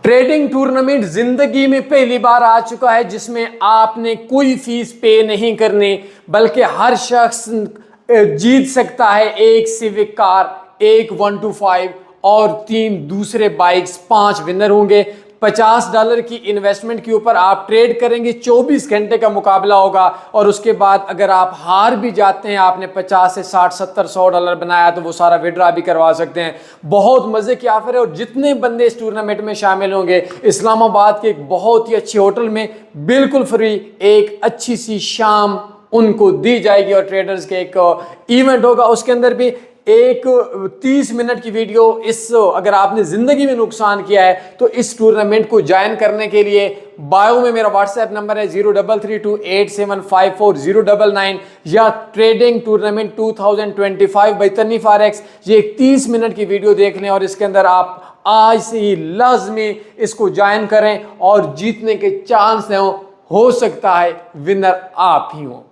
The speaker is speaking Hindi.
ट्रेडिंग टूर्नामेंट जिंदगी में पहली बार आ चुका है जिसमें आपने कोई फीस पे नहीं करनी, बल्कि हर शख्स जीत सकता है एक सिविक कार, एक 125 और 3 दूसरे बाइक्स। 5 विनर होंगे। $50 की इन्वेस्टमेंट के ऊपर आप ट्रेड करेंगे। 24 घंटे का मुकाबला होगा और उसके बाद अगर आप हार भी जाते हैं, आपने 50 से 60 70 $100 बनाया, तो वो सारा विड्रॉ भी करवा सकते हैं। बहुत मजे की ऑफर है और जितने बंदे इस टूर्नामेंट में शामिल होंगे, इस्लामाबाद के एक बहुत ही अच्छे होटल में बिल्कुल फ्री एक अच्छी सी शाम उनको दी जाएगी और ट्रेडर्स के एक इवेंट होगा। उसके अंदर भी एक 30 मिनट की वीडियो। अगर आपने जिंदगी में नुकसान किया है तो इस टूर्नामेंट को ज्वाइन करने के लिए बायो में मेरा व्हाट्सएप नंबर है 0332875409 या ट्रेडिंग टूर्नामेंट 2025 बाय तन्नी फॉरेक्स। ये एक 30 मिनट की वीडियो देख लें और इसके अंदर आप आज से ही लाजमी इसको ज्वाइन करें और जीतने के चांस हो सकता है विनर आप ही हो।